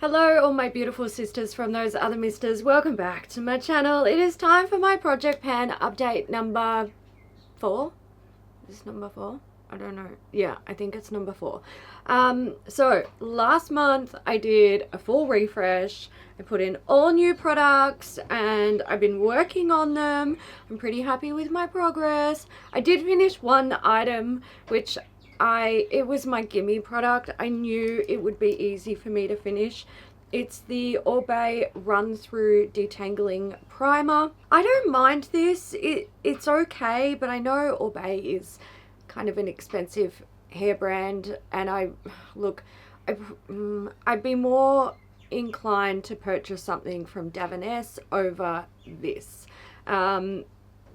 Hello all my beautiful sisters from those other misters, welcome back to my channel. It is time for my project pan update number 4. Is this number 4? I don't know. Yeah, I think it's number 4. So last month I did a full refresh. I put in all new products and I've been working on them. I'm pretty happy with my progress. I did finish one item which it was my GimMe product. I knew it would be easy for me to finish. It's the Oribe Run Through Detangling Primer. I don't mind this. It's okay, but I know Oribe is kind of an expensive hair brand, and I'd be more inclined to purchase something from Davines over this.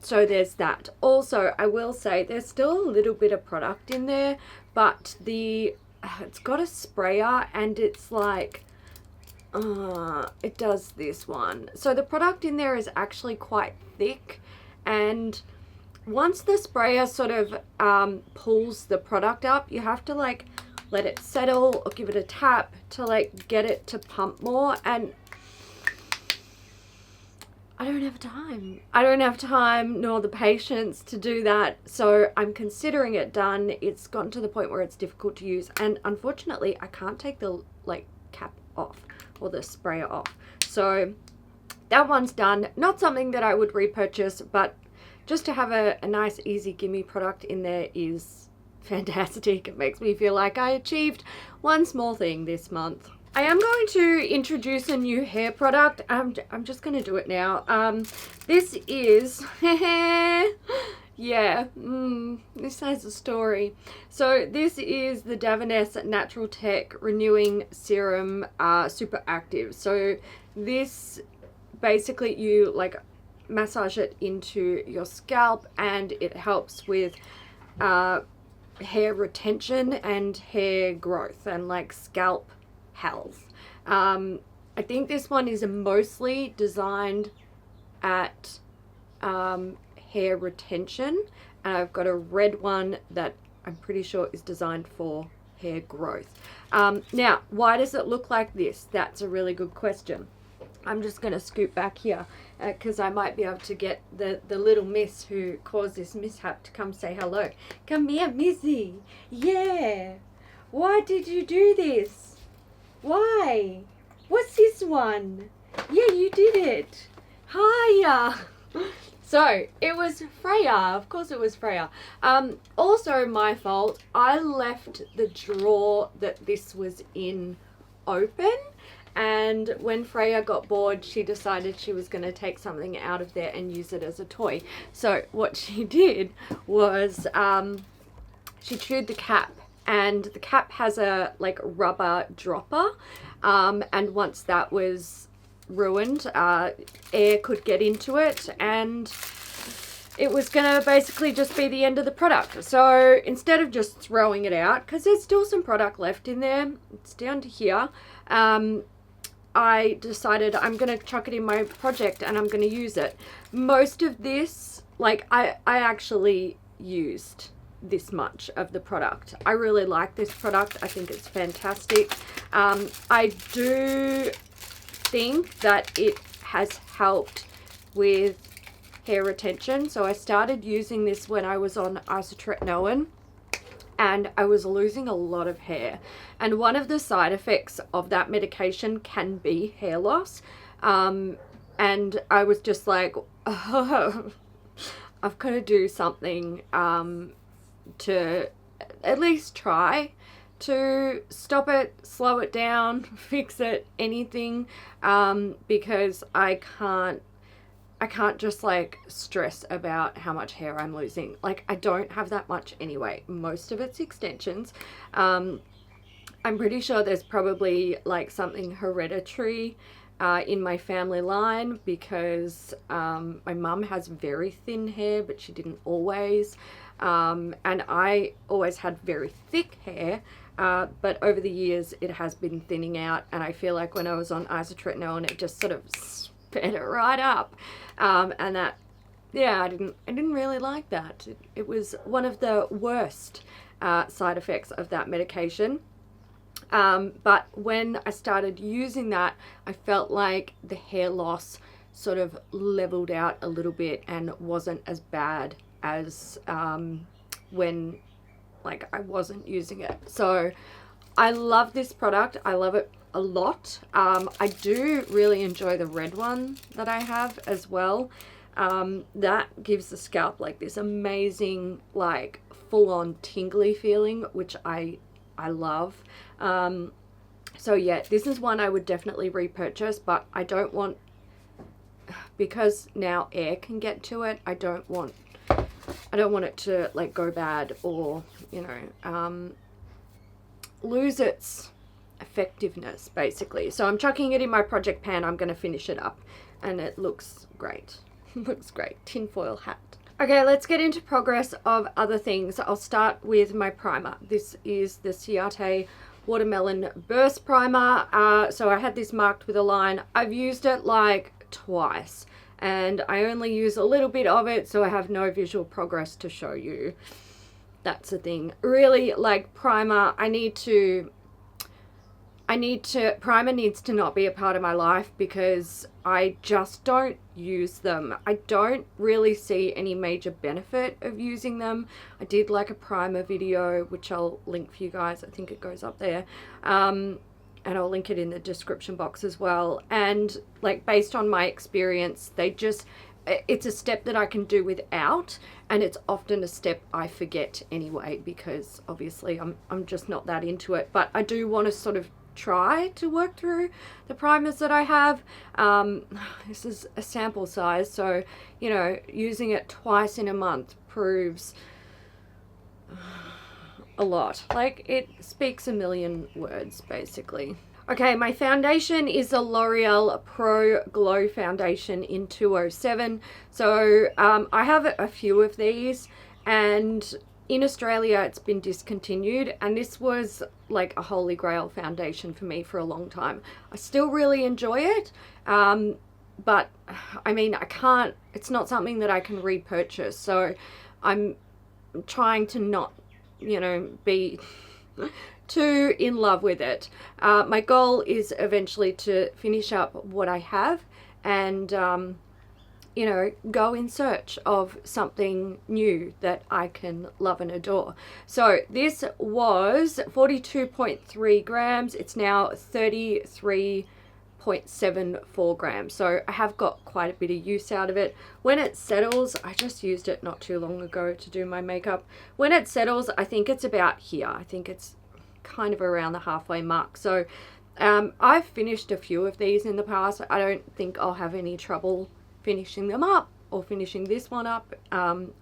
So there's that. Also, I will say there's still a little bit of product in there, but it's got a sprayer and it's like it does this one. So the product in there is actually quite thick, and once the sprayer sort of pulls the product up, you have to like let it settle or give it a tap to like get it to pump more, and I don't have time. I don't have time nor the patience to do that. So I'm considering it done. It's gotten to the point where it's difficult to use. And unfortunately, I can't take the cap off or the sprayer off. So that one's done. Not something that I would repurchase, but just to have a nice, easy gimme product in there is fantastic. It makes me feel like I achieved one small thing this month. I am going to introduce a new hair product. I'm just going to do it now. This is, yeah, this has a story. So this is the Davines Natural Tech Renewing Serum Super Active. So this basically you like massage it into your scalp and it helps with hair retention and hair growth and like scalp health. I think this one is mostly designed at hair retention, and I've got a red one that I'm pretty sure is designed for hair growth. Now, why does it look like this? That's a really good question. I'm just going to scoot back here because I might be able to get the little miss who caused this mishap to come say hello. Come here, Missy. Yeah. Why did you do this? Why? What's this one? Yeah, you did it. Hiya. So, it was Freya. Of course it was Freya. Also my fault. I left the drawer that this was in open. And when Freya got bored, she decided she was going to take something out of there and use it as a toy. So what she did was she chewed the cap. And the cap has a like rubber dropper, and once that was ruined, air could get into it, and it was gonna basically just be the end of the product. So instead of just throwing it out, because there's still some product left in there, it's down to here, I decided I'm gonna chuck it in my project and I'm gonna use it. Most of this, like I actually used this much of the product. I really like this product. I think it's fantastic. I do think that it has helped with hair retention. So I started using this when I was on isotretinoin and I was losing a lot of hair. And one of the side effects of that medication can be hair loss. And I was just like, oh, I've got to do something to at least try to stop it, slow it down, fix it, anything, because I can't just like stress about how much hair I'm losing. Like I don't have that much anyway. Most of it's extensions. I'm pretty sure there's probably like something hereditary in my family line because my mum has very thin hair, but she didn't always. And I always had very thick hair, but over the years it has been thinning out, and I feel like when I was on isotretinoin it just sort of sped it right up, and that, yeah, I didn't really like that. It was one of the worst side effects of that medication. But when I started using that, I felt like the hair loss sort of leveled out a little bit and wasn't as bad as when like I wasn't using it. So I love this product. I love it a lot. I do really enjoy the red one that I have as well. That gives the scalp like this amazing, like full-on tingly feeling, which I love. So yeah, this is one I would definitely repurchase, but I don't want, because now air can get to it, I don't want it to like go bad or, you know, lose its effectiveness basically. So I'm chucking it in my project pan. I'm going to finish it up and it looks great. Looks great. Tinfoil hat. Okay, let's get into progress of other things. I'll start with my primer. This is the Ciate Watermelon Burst Primer. So I had this marked with a line. I've used it like twice and I only use a little bit of it, so I have no visual progress to show you. That's the thing. Really, like primer, primer needs to not be a part of my life because I just don't use them. I don't really see any major benefit of using them. I did like a primer video, which I'll link for you guys. I think it goes up there. And I'll link it in the description box as well. And like based on my experience, it's a step that I can do without, and it's often a step I forget anyway because obviously I'm just not that into it. But I do want to sort of try to work through the primers that I have. This is a sample size, so you know, using it twice in a month proves a lot. Like, it speaks a million words basically. Okay, my foundation is the L'Oreal Pro Glow Foundation in 207. So I have a few of these, and in Australia it's been discontinued, and this was like a holy grail foundation for me for a long time. I still really enjoy it, but I mean, it's not something that I can repurchase, so I'm trying to not, you know, be too in love with it. My goal is eventually to finish up what I have and you know, go in search of something new that I can love and adore. So this was 42.3 grams. It's now 33.74 grams. So I have got quite a bit of use out of it. When it settles, I just used it not too long ago to do my makeup. When it settles, I think it's about here. I think it's kind of around the halfway mark. So I've finished a few of these in the past. I don't think I'll have any trouble finishing them up or finishing this one up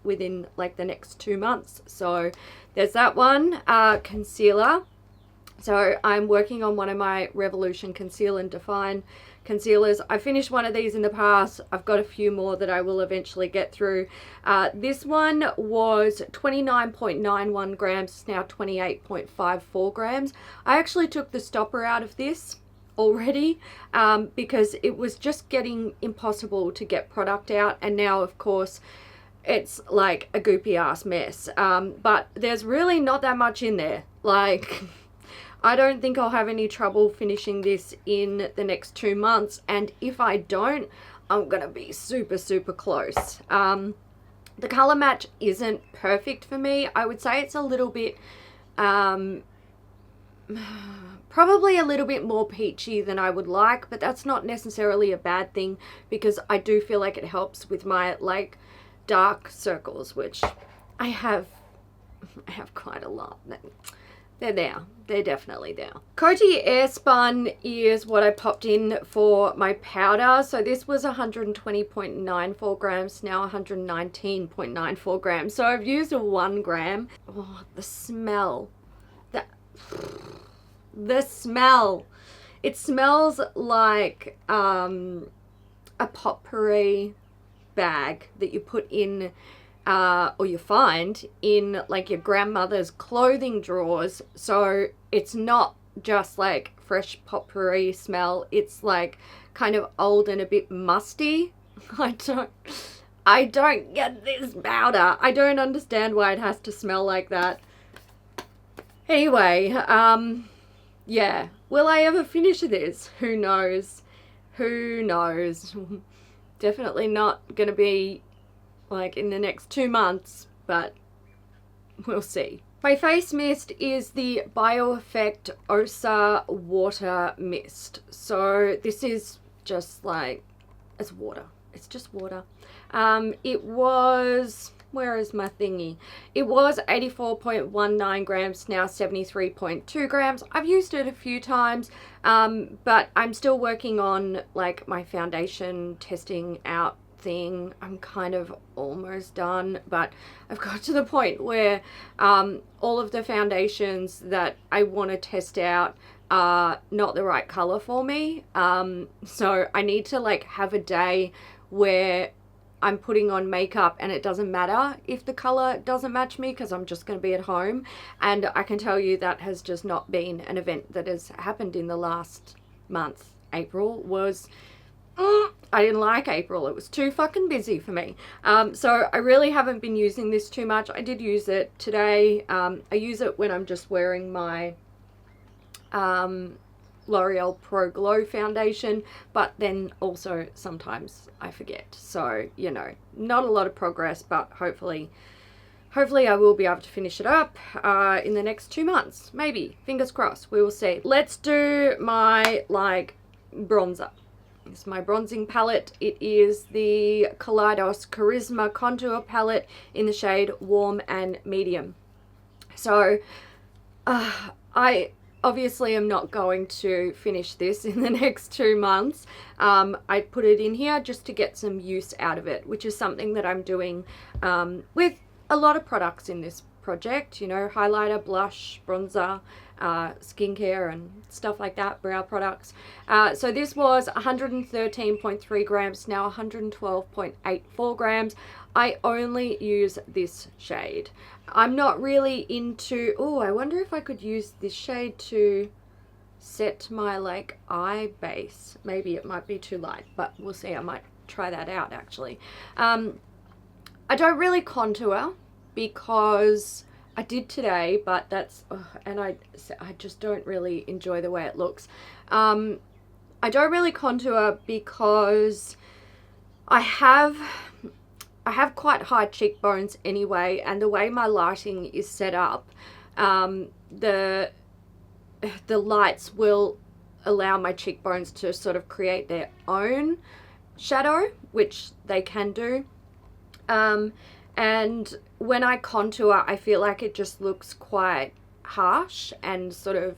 within like the next 2 months. So there's that one. Concealer. So I'm working on one of my Revolution Conceal and Define concealers. I finished one of these in the past. I've got a few more that I will eventually get through. This one was 29.91 grams. It's now 28.54 grams. I actually took the stopper out of this already because it was just getting impossible to get product out, and now of course it's like a goopy ass mess, but there's really not that much in there. Like, I don't think I'll have any trouble finishing this in the next 2 months, and if I don't, I'm gonna be super close. The color match isn't perfect for me. I would say it's a little bit probably a little bit more peachy than I would like, but that's not necessarily a bad thing because I do feel like it helps with my like dark circles, which I have quite a lot. They're there. They're definitely there. Coty Airspun is what I popped in for my powder. So this was 120.94 grams, now 119.94 grams. So I've used a 1 gram. Oh, the smell. The smell. It smells like a potpourri bag that you put in or you find in like your grandmother's clothing drawers. So it's not just like fresh potpourri smell, it's like kind of old and a bit musty. I don't get this powder. I don't understand why it has to smell like that. Anyway, yeah, will I ever finish this? Who knows? Who knows? Definitely not gonna be like in the next 2 months, but we'll see. My face mist is the BioEffect Osa Water Mist. So this is just like, it's water. It's just water. It was, where is my thingy? It was 84.19 grams, now 73.2 grams. I've used it a few times, but I'm still working on like my foundation testing out thing. I'm kind of almost done, but I've got to the point where all of the foundations that I want to test out are not the right color for me. So I need to like have a day where I'm putting on makeup and it doesn't matter if the color doesn't match me, because I'm just going to be at home. And I can tell you that has just not been an event that has happened in the last month. April was, I didn't like April. It was too fucking busy for me. So I really haven't been using this too much. I did use it today. I use it when I'm just wearing my L'Oreal Pro Glow foundation, but then also sometimes I forget. So, you know, not a lot of progress, but hopefully I will be able to finish it up in the next 2 months. Maybe. Fingers crossed. We will see. Let's do my, like, bronzer. This is my bronzing palette. It is the Kaleidos Charisma Contour Palette in the shade Warm and Medium. So, I obviously am not going to finish this in the next 2 months. I put it in here just to get some use out of it, which is something that I'm doing with a lot of products in this project, you know, highlighter, blush, bronzer, skincare and stuff like that, brow products. So this was 113.3 grams, now 112.84 grams. I only use this shade. I'm not really into, oh, I wonder if I could use this shade to set my like eye base. Maybe it might be too light, but we'll see. I might try that out actually. I don't really contour because I did today, but that's, and I just don't really enjoy the way it looks. I don't really contour because I have quite high cheekbones anyway, and the way my lighting is set up, the lights will allow my cheekbones to sort of create their own shadow, which they can do. And when I contour, I feel like it just looks quite harsh and sort of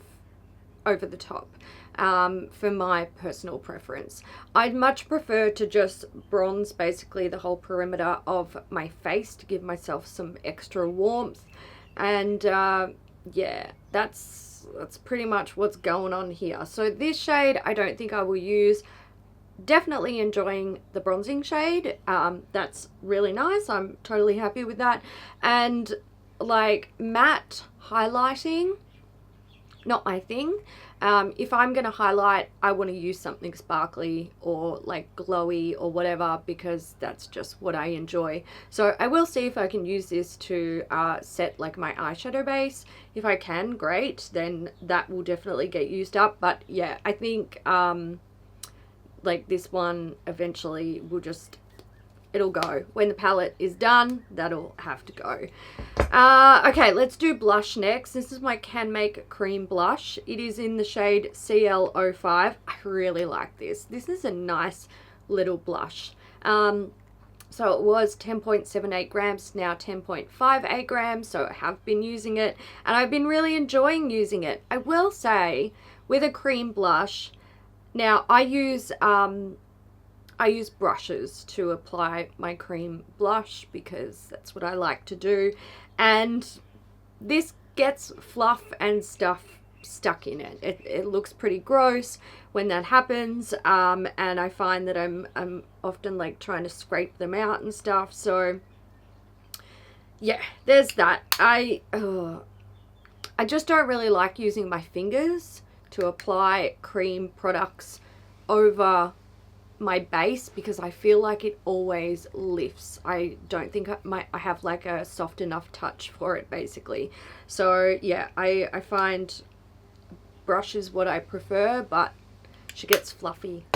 over the top. For my personal preference, I'd much prefer to just bronze basically the whole perimeter of my face to give myself some extra warmth. And yeah, that's pretty much what's going on here. So this shade I don't think I will use. Definitely enjoying the bronzing shade. That's really nice. I'm totally happy with that. And like matte highlighting, not my thing. If I'm going to highlight, I want to use something sparkly or like glowy or whatever, because that's just what I enjoy. So I will see if I can use this to set like my eyeshadow base. If I can, great, then that will definitely get used up. But yeah, I think like this one eventually will just, it'll go. When the palette is done, that'll have to go. Okay, let's do blush next. This is my Can Make Cream Blush. It is in the shade CL05. I really like this. This is a nice little blush. So it was 10.78 grams, now 10.58 grams. So I have been using it and I've been really enjoying using it. I will say with a cream blush, now I use brushes to apply my cream blush because that's what I like to do, and this gets fluff and stuff stuck in it. It looks pretty gross when that happens, and I find that I'm often like trying to scrape them out and stuff. So yeah, there's that. I just don't really like using my fingers to apply cream products over my base because I feel like it always lifts. I don't think I have like a soft enough touch for it basically. So yeah, I find brush is what I prefer, but she gets fluffy,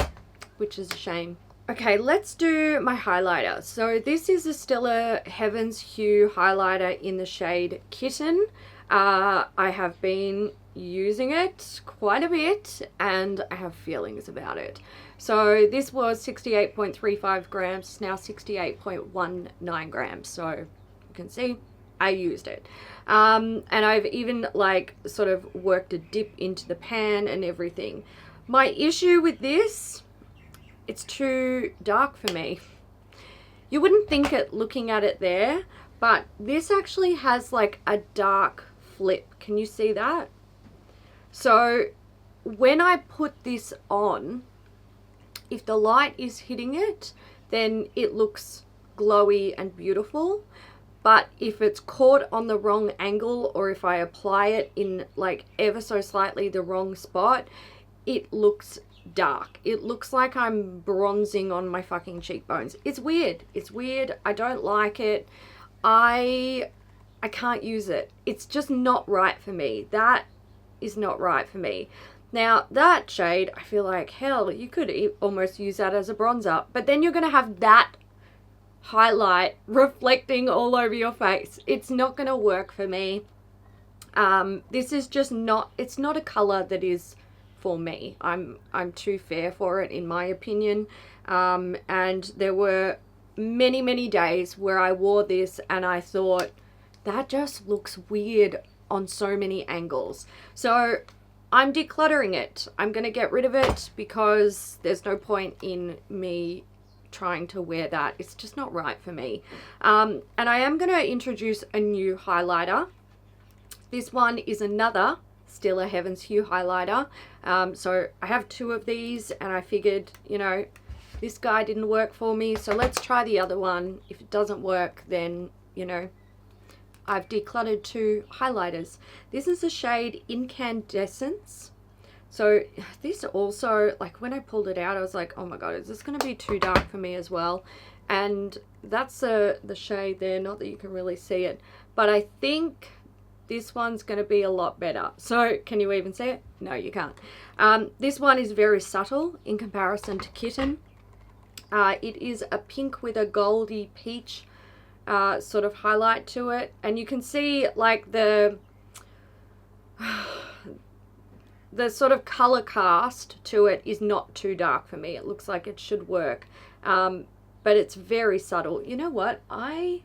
which is a shame. Okay, let's do my highlighter. So this is a Stila Heaven's Hue highlighter in the shade Kitten. I have been using it quite a bit and I have feelings about it. So this was 68.35 grams, now 68.19 grams. So you can see I used it. And I've even like sort of worked a dip into the pan and everything. My issue with this, it's too dark for me. You wouldn't think it looking at it there, but this actually has like a dark flip. Can you see that? So when I put this on, if the light is hitting it, then it looks glowy and beautiful. But if it's caught on the wrong angle, or if I apply it in like ever so slightly the wrong spot, it looks dark. It looks like I'm bronzing on my fucking cheekbones. It's weird. It's weird. I don't like it. I can't use it. It's just not right for me. That is not right for me. Now that shade, I feel like hell, you could almost use that as a bronzer, but then you're going to have that highlight reflecting all over your face. It's not going to work for me. This is just not, it's not a color that is for me. I'm too fair for it in my opinion. And there were many days where I wore this and I thought that just looks weird on so many angles. So I'm decluttering it. I'm going to get rid of it because there's no point in me trying to wear that. It's just not right for me. And I am going to introduce a new highlighter. This one is another Stila Heaven's Hue highlighter. So I have two of these and I figured, you know, this guy didn't work for me, so let's try the other one. If it doesn't work, then, you know, I've decluttered two highlighters. This is the shade Incandescence. So this also, like when I pulled it out, I was like, oh my god, is this going to be too dark for me as well? And that's the shade there, not that you can really see it, but I think this one's going to be a lot better. So can you even see it? No, you can't. This one is very subtle in comparison to Kitten. It is a pink with a goldy peach sort of highlight to it, and you can see like the sort of color cast to it is not too dark for me. It looks like it should work, but it's very subtle. You know what, I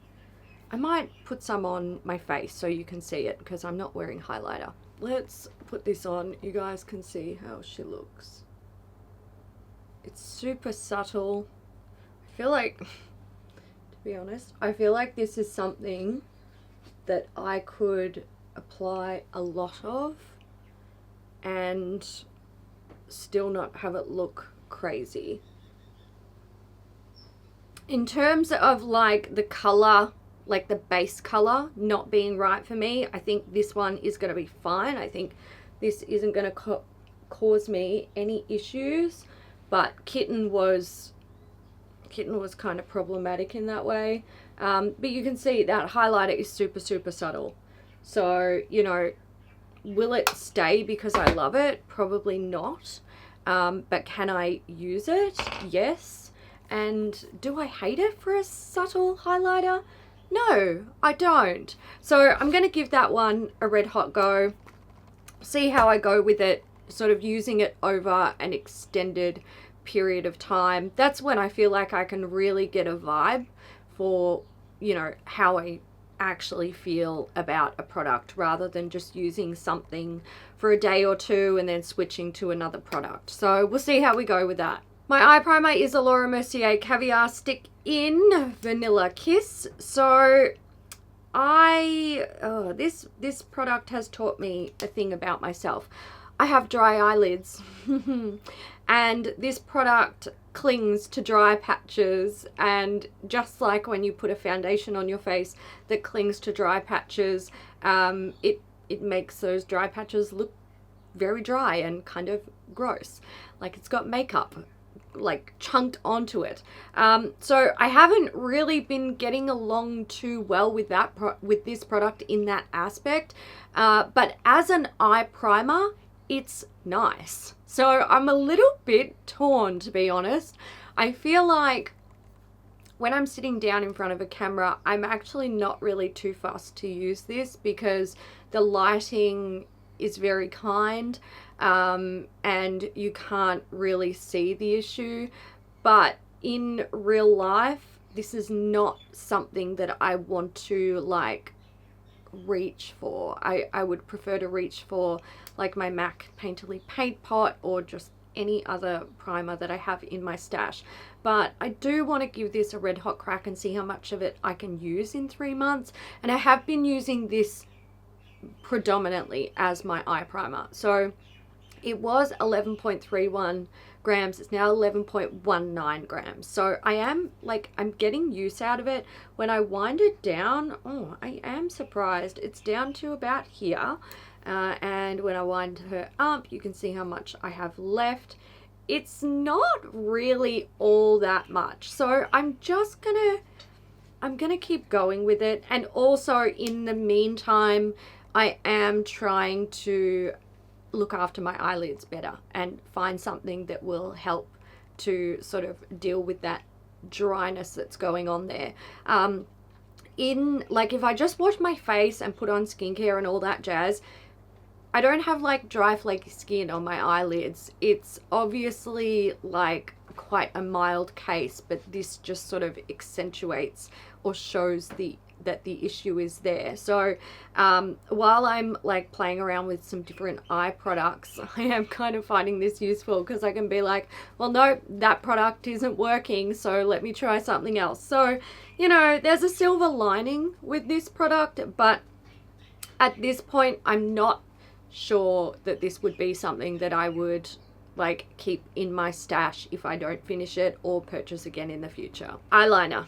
might put some on my face so you can see it, because I'm not wearing highlighter. Let's put this on. You guys can see how she looks. It's super subtle. I feel like, to be honest, I feel like this is something that I could apply a lot of and still not have it look crazy. In terms of like the color, like the base color not being right for me, I think this one is going to be fine. I think this isn't going to cause me any issues, but Kitten was kind of problematic in that way. But you can see that highlighter is super subtle. So, you know, will it stay because I love it? Probably not. But can I use it? Yes. And do I hate it for a subtle highlighter? No, I don't. So I'm going to give that one a red hot go. See how I go with it, sort of using it over an extended period of time. That's when I feel like I can really get a vibe for, you know, how I actually feel about a product, rather than just using something for a day or two and then switching to another product. So we'll see how we go with that. My eye primer is a Laura Mercier Caviar Stick in Vanilla Kiss. So this product has taught me a thing about myself. I have dry eyelids and this product clings to dry patches, and just like when you put a foundation on your face that clings to dry patches, it makes those dry patches look very dry and kind of gross, like it's got makeup like chunked onto it. So I haven't really been getting along too well with that with this product in that aspect, but as an eye primer it's nice. So I'm a little bit torn, to be honest. I feel like when I'm sitting down in front of a camera, I'm actually not really too fussed to use this because the lighting is very kind, and you can't really see the issue. But in real life, this is not something that I want to like reach for. I would prefer to reach for like my MAC Painterly paint pot or just any other primer that I have in my stash. But I do want to give this a red hot crack and see how much of it I can use in 3 months. And I have been using this predominantly as my eye primer. So it was 11.31 grams. It's now 11.19 grams. So I am like, I'm getting use out of it. When I wind it down, oh, I am surprised. It's down to about here. And when I wind her up, you can see how much I have left. It's not really all that much. So I'm just gonna keep going with it. And also in the meantime, I am trying to look after my eyelids better and find something that will help to sort of deal with that dryness that's going on there. In like, if I just wash my face and put on skincare and all that jazz, I don't have like dry flaky skin on my eyelids. It's obviously like quite a mild case, but this just sort of accentuates or shows that the issue is there. So while I'm like playing around with some different eye products, I am kind of finding this useful because I can be like, well, no, that product isn't working, so let me try something else. So, you know, there's a silver lining with this product, but at this point I'm not sure that this would be something that I would like keep in my stash if I don't finish it or purchase again in the future. Eyeliner.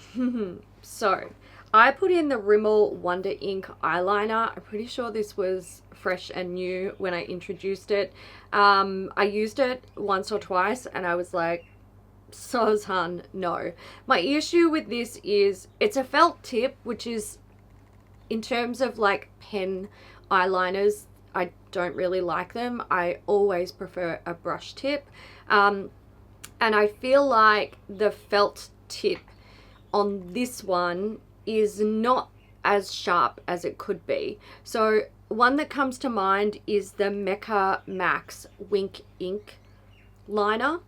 So I put in the Rimmel Wonder Ink eyeliner. I'm pretty sure this was fresh and new when I introduced it. I used it once or twice and I was like, soz hun, no. My issue with this is it's a felt tip, which is, in terms of like pen eyeliners, I don't really like them. I always prefer a brush tip. And I feel like the felt tip on this one is not as sharp as it could be. So one that comes to mind is the Mecca Max Wink Ink liner.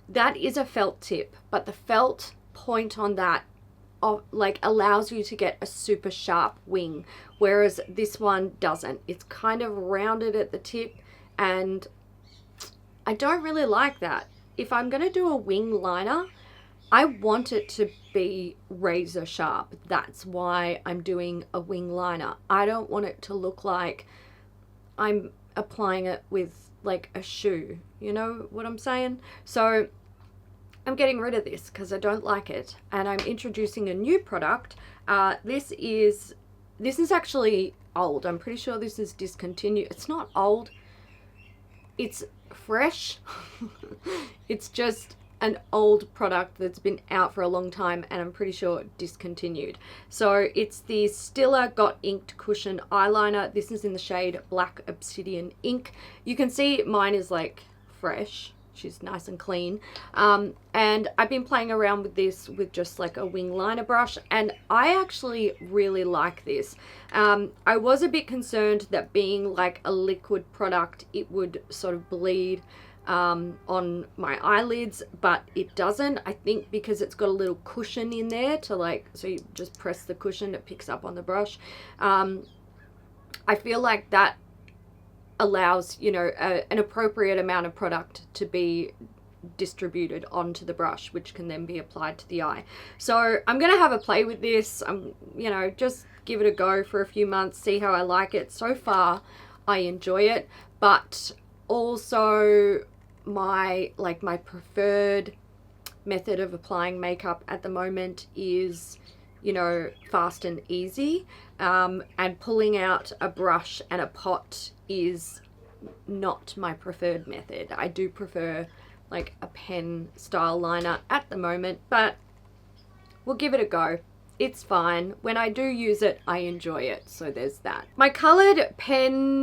That is a felt tip, but the felt point on that like allows you to get a super sharp wing, whereas this one doesn't. It's kind of rounded at the tip and I don't really like that. If I'm going to do a wing liner, I want it to be razor sharp. That's why I'm doing a wing liner. I don't want it to look like I'm applying it with like a shoe. You know what I'm saying? So I'm getting rid of this because I don't like it, and I'm introducing a new product. This is actually old. I'm pretty sure this is discontinued. It's not old. It's fresh. It's just an old product that's been out for a long time, and I'm pretty sure discontinued. So it's the Stila Got Inked Cushion Eyeliner. This is in the shade Black Obsidian Ink. You can see mine is like fresh. She's nice and clean. And I've been playing around with this with just like a wing liner brush, and I actually really like this. I was a bit concerned that being like a liquid product, it would sort of bleed on my eyelids, but it doesn't. I think because it's got a little cushion in there to like, so you just press the cushion, it picks up on the brush. I feel like that allows, you know, an appropriate amount of product to be distributed onto the brush, which can then be applied to the eye. So I'm gonna have a play with this. You know, just give it a go for a few months, see how I like it. So far I enjoy it, but also my preferred method of applying makeup at the moment is, you know, fast and easy, and pulling out a brush and a pot is not my preferred method. I do prefer like a pen style liner at the moment, but we'll give it a go. it's fine. When I do use it, I enjoy it. So there's that. My colored colored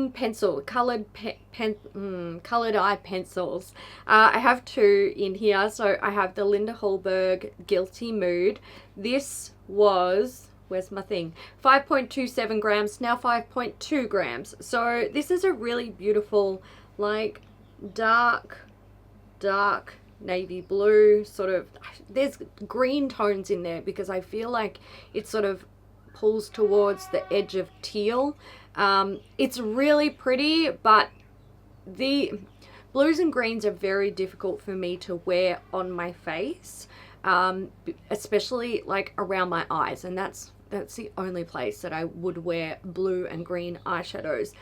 eye pencils. I have two in here. So I have the Linda Hallberg Guilty Mood. This was, where's my thing? 5.27 grams, now 5.2 grams. So this is a really beautiful, like dark navy blue, sort of. There's green tones in there because I feel like it sort of pulls towards the edge of teal. It's really pretty, but the blues and greens are very difficult for me to wear on my face, especially like around my eyes, and that's the only place that I would wear blue and green eyeshadows.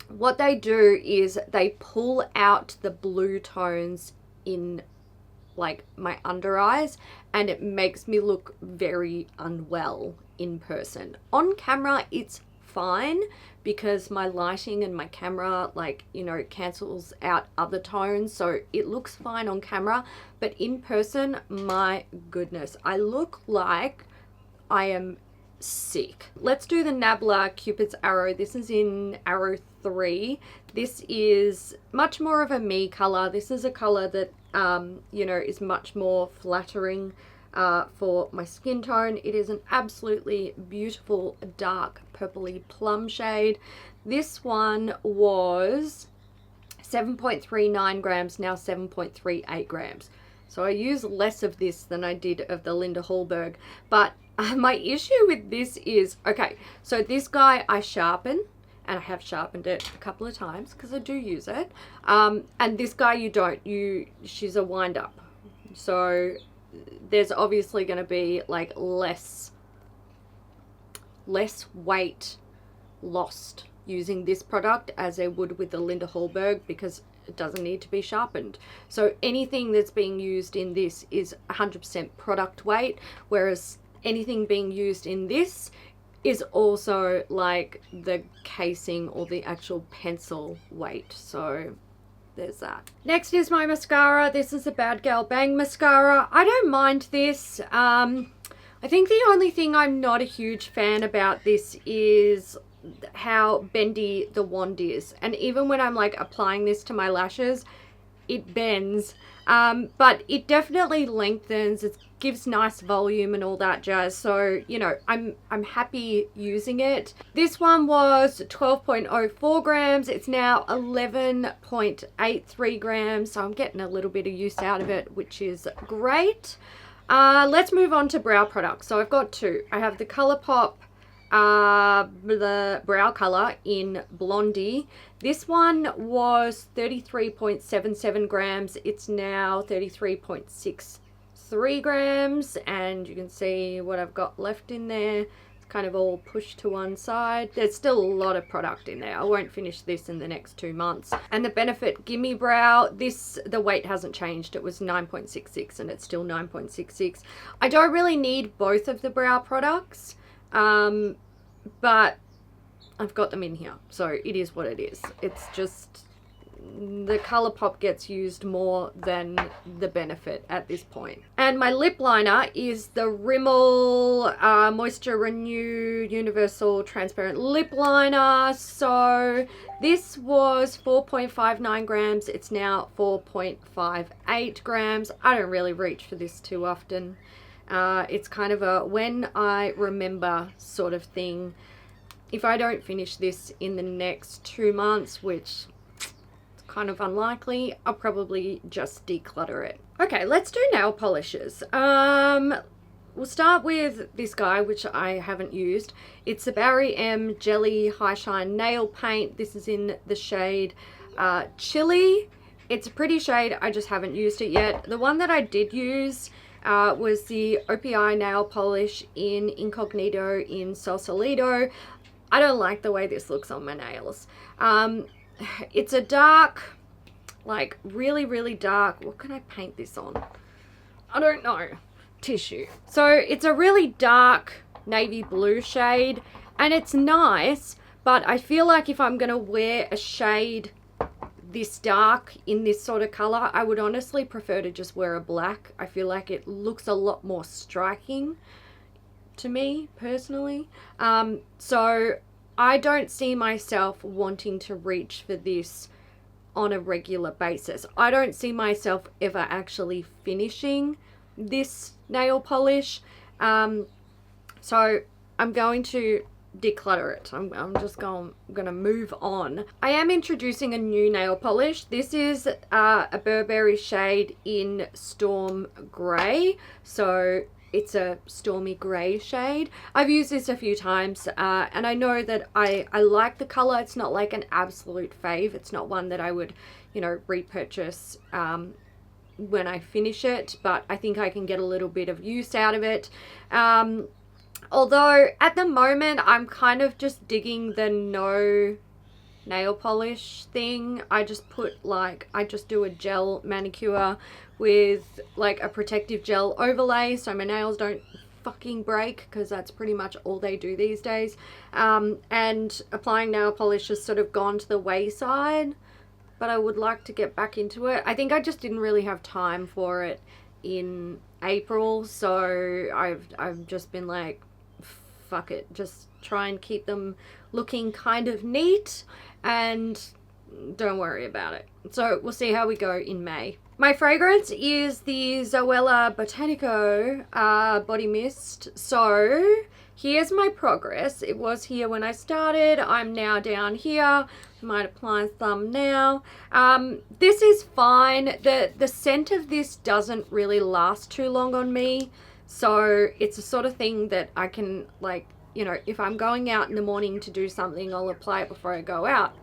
What they do is they pull out the blue tones in like my under eyes, and it makes me look very unwell in person. On camera it's fine because my lighting and my camera, like, you know, cancels out other tones, so it looks fine on camera, but in person, my goodness, I look like I am sick. Let's do the Nabla Cupid's Arrow. This is in Arrow 3. This is much more of a me color. This is a color that you know, is much more flattering for my skin tone. It is an absolutely beautiful dark purpley plum shade. This one was 7.39 grams, now 7.38 grams. So I use less of this than I did of the Linda Hallberg, but my issue with this is, okay, so this guy I sharpen, and I have sharpened it a couple of times because I do use it. And this guy you don't. She's a wind up. So there's obviously going to be like less weight lost using this product as they would with the Linda Hallberg, because it doesn't need to be sharpened. So anything that's being used in this is 100% product weight, whereas anything being used in this is also like the casing or the actual pencil weight. So there's that. Next is my mascara. This is the Bad Gal Bang mascara. I don't mind this. I think the only thing I'm not a huge fan about this is how bendy the wand is. And even when I'm like applying this to my lashes, it bends. But it definitely lengthens. It gives nice volume and all that jazz. So, you know, I'm happy using it. This one was 12.04 grams. It's now 11.83 grams. So I'm getting a little bit of use out of it, which is great. Let's move on to brow products. So I've got two. I have the ColourPop the brow color in Blondie. This one was 33.77 grams. It's now 33.63 grams, and you can see what I've got left in there. It's kind of all pushed to one side. There's still a lot of product in there. I won't finish this in the next 2 months. And the Benefit Gimme Brow, this, the weight hasn't changed. It was 9.66 and it's still 9.66. I don't really need both of the brow products, but I've got them in here, so it is what it is. It's just the ColourPop gets used more than the Benefit at this point. And my lip liner is the Rimmel Moisture Renew Universal Transparent Lip Liner. So this was 4.59 grams. It's now 4.58 grams. I don't really reach for this too often. It's kind of a when I remember sort of thing. If I don't finish this in the next 2 months, which is kind of unlikely, I'll probably just declutter it. Okay, let's do nail polishes. We'll start with this guy, which I haven't used. It's the Barry M Jelly High Shine Nail Paint. This is in the shade Chili. It's a pretty shade, I just haven't used it yet. The one that I did use was the OPI nail polish in Incognito in Sausalito. I don't like the way this looks on my nails. It's a dark, like really, really dark. What can I paint this on? I don't know. Tissue. So it's a really dark navy blue shade, and it's nice, but I feel like if I'm going to wear a shade this dark in this sort of color, I would honestly prefer to just wear a black. I feel like it looks a lot more striking to me personally. So I don't see myself wanting to reach for this on a regular basis. I don't see myself ever actually finishing this nail polish. So I'm going to declutter it. I'm just gonna move on. I am introducing a new nail polish. This is a Burberry shade in Storm Grey. So it's a stormy grey shade. I've used this a few times and I know that I like the colour. It's not like an absolute fave. It's not one that I would, you know, repurchase when I finish it, but I think I can get a little bit of use out of it. Although at the moment I'm kind of just digging the no nail polish thing. I just do a gel manicure with like a protective gel overlay so my nails don't fucking break, because that's pretty much all they do these days. And applying nail polish has sort of gone to the wayside, but I would like to get back into it. I think I just didn't really have time for it in April, so I've just been like, fuck it, just try and keep them looking kind of neat and don't worry about it. So we'll see how we go in May. My fragrance is the Zoella Botanico body mist. So here's my progress. It was here when I started. I'm now down here. I might apply some now. This is fine. The scent of this doesn't really last too long on me. So it's the sort of thing that I can, like, you know, if I'm going out in the morning to do something, I'll apply it before I go out.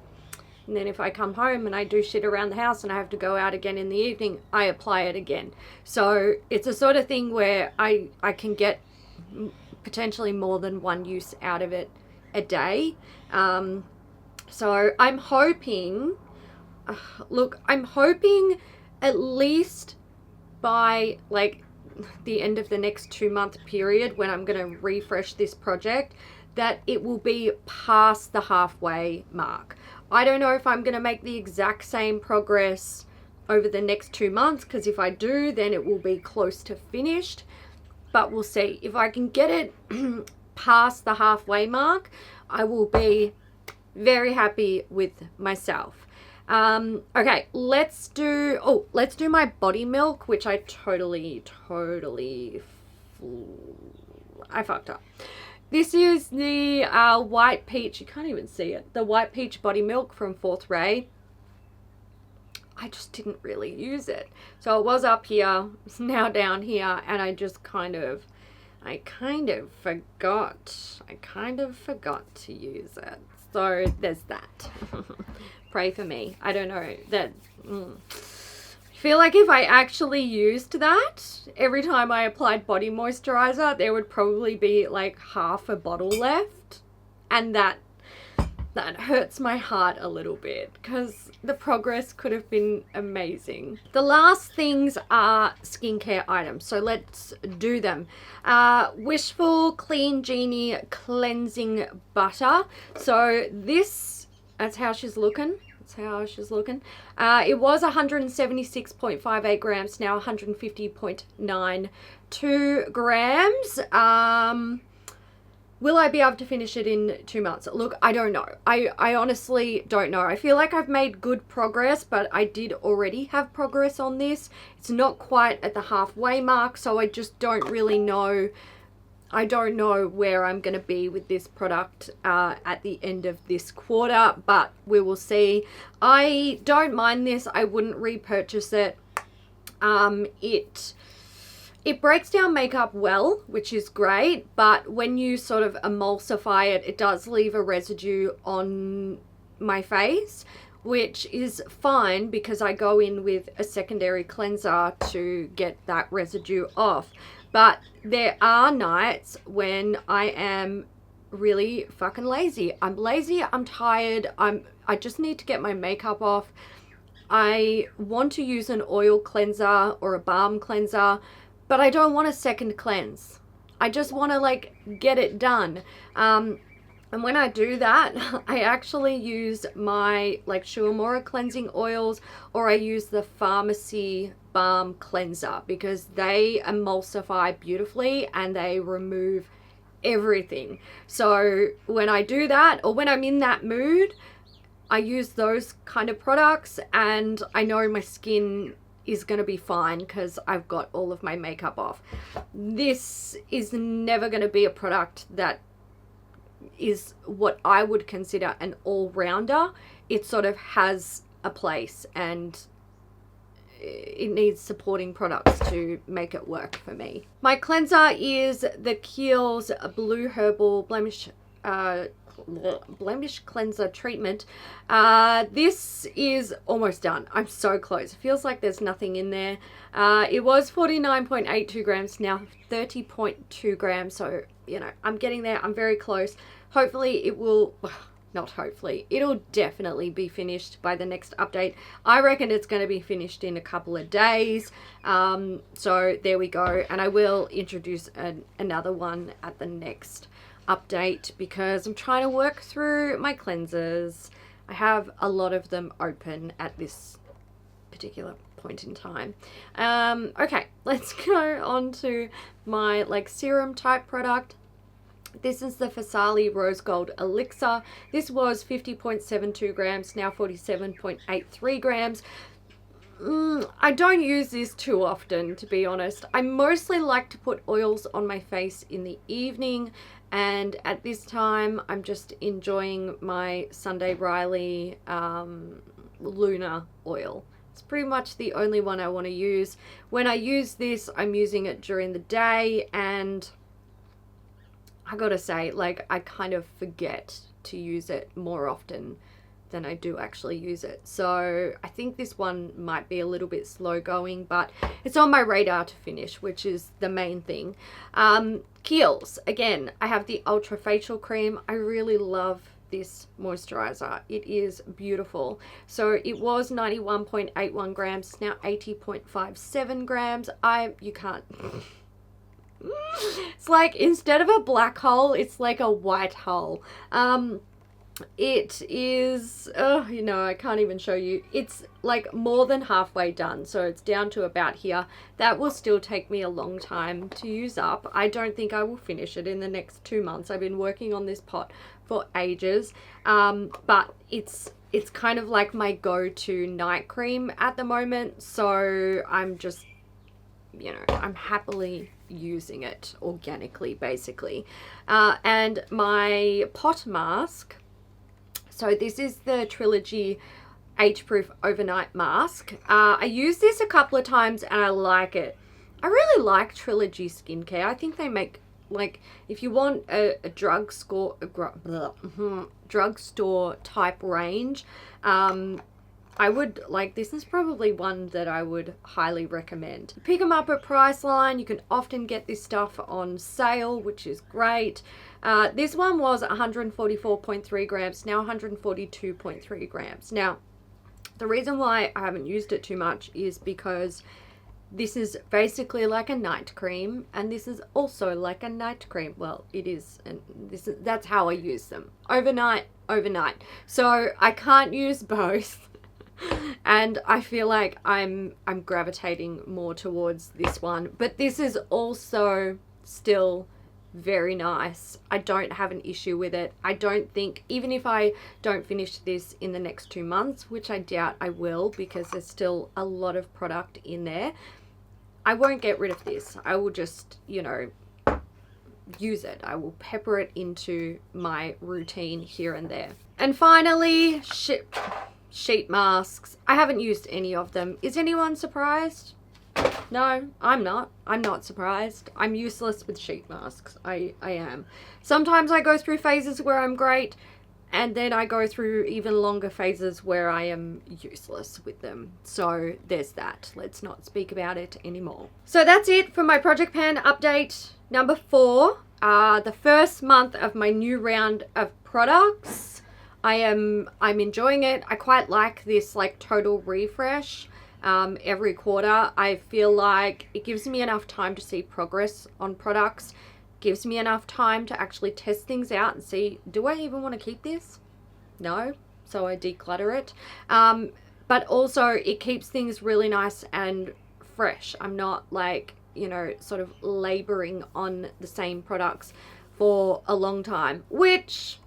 And then if I come home and I do shit around the house and I have to go out again in the evening, I apply it again. So it's a sort of thing where I can get potentially more than one use out of it a day. So I'm hoping, I'm hoping at least by like the end of the next 2-month period when I'm going to refresh this project, that it will be past the halfway mark. I don't know if I'm going to make the exact same progress over the next 2 months, because if I do, then it will be close to finished, but we'll see. If I can get it past the halfway mark, I will be very happy with myself. Okay, let's do my body milk, which I totally I fucked up. This is the white peach, you can't even see it, the white peach body milk from Fourth Ray. I just didn't really use it. So it was up here, it's now down here, and I kind of forgot to use it. So there's that. Pray for me. I don't know. I feel like if I actually used that every time I applied body moisturizer, there would probably be like half a bottle left, and that hurts my heart a little bit because the progress could have been amazing. The last things are skincare items, so let's do them. Wishful Clean Genie Cleansing Butter. So that's how she's looking. It was 176.58 grams, now 150.92 grams. Will I be able to finish it in 2 months? Look, I don't know. I honestly don't know. I feel like I've made good progress, but I did already have progress on this. It's not quite at the halfway mark, so I just don't really know. I don't know where I'm going to be with this product at the end of this quarter, but we will see. I don't mind this. I wouldn't repurchase it. It breaks down makeup well, which is great, but when you sort of emulsify it, it does leave a residue on my face, which is fine because I go in with a secondary cleanser to get that residue off. But there are nights when I am really fucking lazy. I'm lazy, I'm tired, I just need to get my makeup off. I want to use an oil cleanser or a balm cleanser, but I don't want a second cleanse. I just want to like get it done. And when I do that, I actually use my like Shuamora cleansing oils, or I use the Pharmacy balm cleanser because they emulsify beautifully and they remove everything. So when I do that, or when I'm in that mood, I use those kind of products, and I know my skin is going to be fine because I've got all of my makeup off. This is never going to be a product that is what I would consider an all-rounder. It sort of has a place, and it needs supporting products to make it work for me. My cleanser is the Kiehl's Blue Herbal Blemish Cleanser Treatment. This is almost done. I'm so close. It feels like there's nothing in there. It was 49.82 grams, now 30.2 grams. So, you know, I'm getting there. I'm very close. Hopefully it will... Not hopefully, it'll definitely be finished by the next update. I reckon it's going to be finished in a couple of days. So there we go. And I will introduce another one at the next update because I'm trying to work through my cleansers. I have a lot of them open at this particular point in time. Okay, let's go on to my like serum type product. This is the Facade Rose Gold Elixir. This was 50.72 grams, now 47.83 grams. I don't use this too often, to be honest. I mostly like to put oils on my face in the evening, and at this time I'm just enjoying my Sunday Riley Lunar oil. It's pretty much the only one I want to use. When I use this, I'm using it during the day, and I gotta say, like, I kind of forget to use it more often than I do actually use it. So I think this one might be a little bit slow going, but it's on my radar to finish, which is the main thing. Kiehl's, again, I have the Ultra Facial Cream. I really love this moisturizer. It is beautiful. So it was 91.81 grams, now 80.57 grams. You can't... It's like, instead of a black hole, it's like a white hole. It is, you know, I can't even show you. It's like more than halfway done, so it's down to about here. That will still take me a long time to use up. I don't think I will finish it in the next 2 months. I've been working on this pot for ages, but it's kind of like my go-to night cream at the moment, so I'm just, you know, I'm happily using it organically, basically. And my pot mask, so this is the Trilogy Age-Proof Overnight Mask. I used this a couple of times and I like it. I really like Trilogy skincare. I think they make, like, if you want a drugstore type range, I would, like, this is probably one that I would highly recommend. Pick them up at Priceline. You can often get this stuff on sale, which is great. This one was 144.3 grams, now 142.3 grams. Now, the reason why I haven't used it too much is because this is basically like a night cream, and this is also like a night cream. Well, it is, and that's how I use them. Overnight. So I can't use both. And I feel like I'm gravitating more towards this one, but this is also still very nice. I don't have an issue with it. I don't think, even if I don't finish this in the next 2 months, which I doubt I will because there's still a lot of product in there, I won't get rid of this. I will just, you know, use it. I will pepper it into my routine here and there. And finally, sheet masks. I haven't used any of them. Is anyone surprised? No, I'm not. I'm not surprised. I'm useless with sheet masks. I am. Sometimes I go through phases where I'm great, and then I go through even longer phases where I am useless with them. So there's that. Let's not speak about it anymore. So that's it for my Project Pan update number 4. The first month of my new round of products. I'm enjoying it. I quite like this like total refresh every quarter. I feel like it gives me enough time to see progress on products, gives me enough time to actually test things out and see, do I even want to keep this? No, so I declutter it. But also it keeps things really nice and fresh. I'm not like, you know, sort of laboring on the same products for a long time, which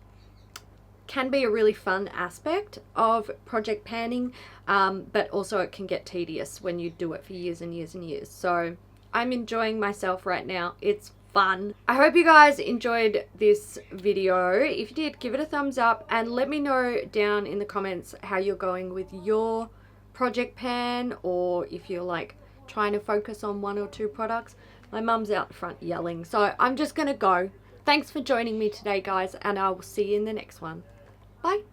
can be a really fun aspect of project panning, but also it can get tedious when you do it for years and years and years. So I'm enjoying myself right now. It's fun. I hope you guys enjoyed this video. If you did, give it a thumbs up and let me know down in the comments how you're going with your project pan, or if you're like trying to focus on one or two products. My mum's out front yelling, so I'm just gonna go. Thanks for joining me today, guys, and I will see you in the next one. Bye.